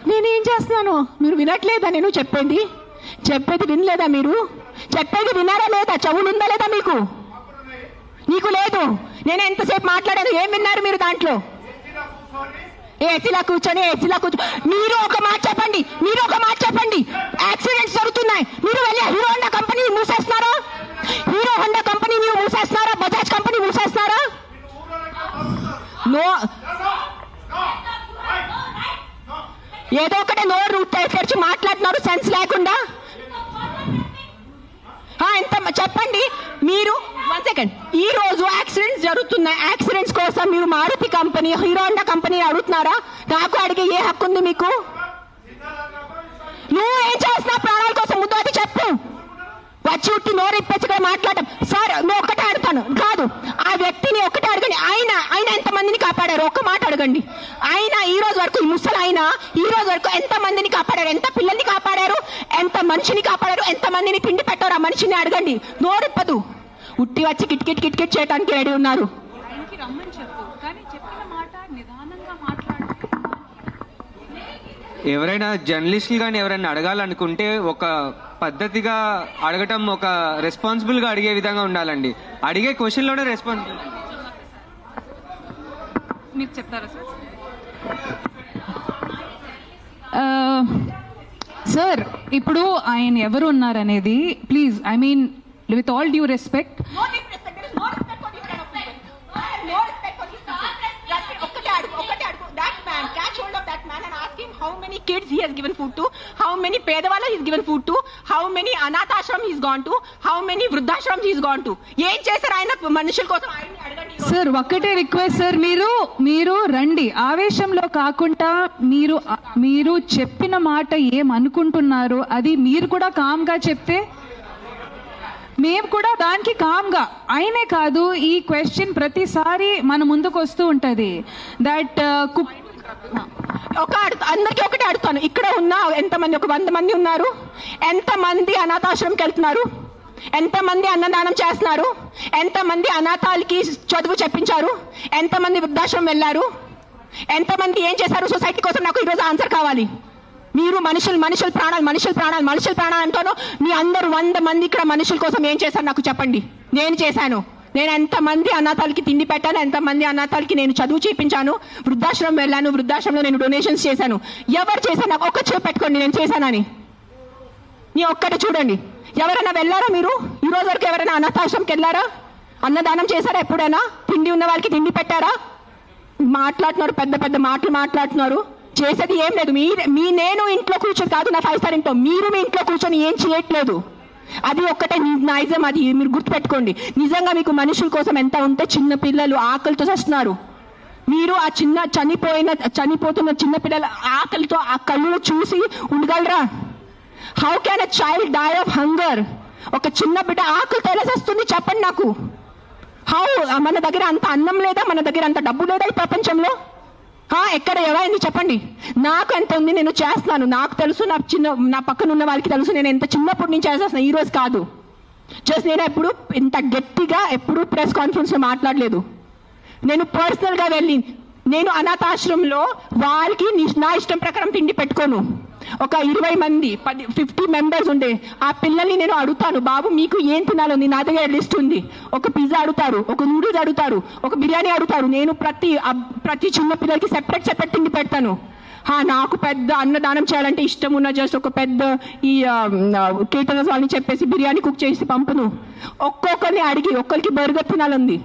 నేనేం చేస్తున్నాను? మీరు వినట్లేదా? నేను చెప్పేది వినలేదా? మీరు చెప్పేది వినారా లేదా? చెవులు ఉందా లేదా మీకు? నీకు లేదు. నేను ఎంతసేపు మాట్లాడాను, ఏం విన్నారు మీరు దాంట్లో? ఏసీలా కూర్చొని మీరు ఒక మాట చెప్పండి. యాక్సిడెంట్స్ జరుగుతున్నాయి, మీరు వెళ్ళి హీరో హోండా కంపెనీ మూసేస్తున్నారా? బజాజ్ కంపెనీ మూసేస్తున్నారా? నో, ఏదో ఒకటే నోరు తెరిచి మాట్లాడుతున్నారు సెన్స్ లేకుండా. ఎంత చెప్పండి మీరు. 1 సెకండ్. ఈ రోజు యాక్సిడెంట్స్ జరుగుతున్నాయి, యాక్సిడెంట్స్ కోసం మీరు Maruti company, Hero Honda company అడుగుతున్నారా? నాకు అడిగే ఏ హక్కు ఉంది మీకు? నువ్వు ఏం చేస్తున్నావు ప్రాణాల కోసం? ముందు అది చెప్పు. వచ్చి ఉట్టి నోరు ఇప్పేసి మాట్లాడటం. సార్ నువ్వు ఒక్కటే అడుగుతాను కాదు, ఆ వ్యక్తిని ఒక్కటే అడగండి. ఆయన ఎంతమందిని కాపాడారు? ఒక్క మాట అడగండి. ఆయన ఈ రోజు వరకు, ఈ ముసలి ఆయన ఈ రోజు వరకు ఎంత మందిని కాపాడారు? ఎంత పిల్లల్ని కాపాడారు? ఎంత మనిషిని కాపాడారు? ఎంత మందిని తిండి పెట్టారు? ఆ మనిషిని అడగండి. నోరిప్పదు. ఉట్టి వచ్చి కిట్ చేయడానికి రెడీ ఉన్నారు. ఎవరైనా జర్నలిస్టులు కానీ ఎవరైనా అడగాలనుకుంటే ఒక పద్ధతిగా అడగటం, ఒక రెస్పాన్సిబుల్ గా అడిగే విధంగా ఉండాలండి. అడిగే క్వశ్చన్ లోనే రెస్పాన్సిబుల్. మీరు చెప్తారా సార్? ఇప్పుడు ఆయన ఎవరు ఉన్నారనేది please, I mean with all due respect, how many kids he has given food to, how many pedavalla he has given food to, how many anath ashram he has gone to, how many vruddhashram he has gone to. ఏం చేశారు ఆయన మనుషుల కోసం? ఆయన్ని అడగండి sir. ఒక్కటే request sir, మీరు రండి, ఆవేశంలో కాకుండా మీరు చెప్పిన మాట ఏమనుకుంటున్నారు అది మీరు కూడా కామ్ గా చెప్తే మేము కూడా దానికి కామ్గా. ఆయనే కాదు, ఈ క్వశ్చన్ ప్రతిసారి మన ముందుకు వస్తూ ఉంటది. దట్ అందరికీ ఒకటే అడుగుతాను. ఇక్కడ ఉన్న ఎంతమంది, ఒక 100 మంది ఉన్నారు, ఎంతమంది అనాథాశ్రమంకి వెళ్తున్నారు? ఎంతమంది అన్నదానం చేస్తున్నారు? ఎంతమంది అనాథాలకి చదువు చెప్పించారు? ఎంతమంది వృద్ధాశ్రమం వెళ్ళారు? ఎంతమంది ఏం చేశారు సొసైటీ కోసం? నాకు ఈరోజు ఆన్సర్ కావాలి. మీరు మనుషుల ప్రాణాలు అంటాను. మీ అందరూ 100 మంది ఇక్కడ మనుషుల కోసం ఏం చేశారు నాకు చెప్పండి. నేను చేశాను. నేను ఎంతమంది అనాథాలకి తిండి పెట్టాను, ఎంతమంది అనాథాలకి నేను చదువు చేయించాను, వృద్ధాశ్రమం వెళ్ళాను, వృద్ధాశ్రమంలో నేను డొనేషన్స్ చేశాను. ఎవరు చేశాను? నాకు ఒక్క చేయి పెట్టుకోండి నేను చేశానని. నీ ఒక్కటి చూడండి. ఎవరైనా వెళ్ళారా మీరు? ఈ రోజు వరకు ఎవరైనా అనాథాశ్రమంకి వెళ్ళారా? అన్నదానం చేశారా? ఎప్పుడైనా తిండి ఉన్న వాళ్ళకి తిండి పెట్టారా? మాట్లాడుతున్నారు, పెద్ద మాటలు మాట్లాడుతున్నారు. చేసేది ఏం లేదు. నేను ఇంట్లో కూర్చొని కాదు, నా 5 స్టార్ ఇంట్లో, మీరు మీ ఇంట్లో కూర్చొని ఏం చేయట్లేదు. అది ఒక్కటే నైజం. అది మీరు గుర్తుపెట్టుకోండి. నిజంగా మీకు మనుషుల కోసం ఎంత ఉంటే, చిన్న పిల్లలు ఆకలితో వస్తున్నారు. మీరు ఆ చనిపోతున్న చిన్న పిల్లల ఆకలితో ఆ కళ్ళు చూసి ఉండగలరా? How can a child die of hunger? ఒక చిన్న బిడ్డ ఆకలితో ఎలా వస్తుంది చెప్పండి నాకు. హౌ? మన దగ్గర అంత అన్నం లేదా? మన దగ్గర అంత డబ్బు లేదా ఈ ప్రపంచంలో? ఎక్కడ ఎవరైంది చెప్పండి. నాకు ఎంత ఉంది, నేను చేస్తున్నాను. నాకు తెలుసు, నా పక్కన ఉన్న వాళ్ళకి తెలుసు. నేను ఎంత చిన్నప్పటి నుంచి చేసేస్తున్నాను, ఈ రోజు కాదు. జస్ట్ నేను ఎప్పుడు ఇంత గట్టిగా ఎప్పుడు ప్రెస్ కాన్ఫరెన్స్ లో మాట్లాడలేదు. నేను పర్సనల్ గా వెళ్ళి, నేను అనాథాశ్రమంలో వాళ్ళకి నా ఇష్టం ప్రకారం తిండి పెట్టుకోను. ఒక 20 మంది 50 మెంబర్స్ ఉండే ఆ పిల్లల్ని నేను అడుగుతాను, బాబు మీకు ఏం తినాలని? నా దగ్గర లిస్ట్ ఉంది. ఒక పిజ్జా అడుగుతారు, ఒక నూడిల్స్ అడుగుతారు, ఒక బిర్యానీ అడుగుతారు. నేను ప్రతి చిన్న పిల్లలకి సెపరేట్ తిండి పెడతాను. నాకు పెద్ద అన్నదానం చేయాలంటే ఇష్టం ఉన్న జస్ట్ ఒక పెద్ద ఈ కేటరర్స్ వాళ్ళని చెప్పేసి బిర్యానీ కుక్ చేసి పంపును. ఒక్కొక్కరిని అడిగి, ఒక్కరికి బర్గర్ తినాలంది,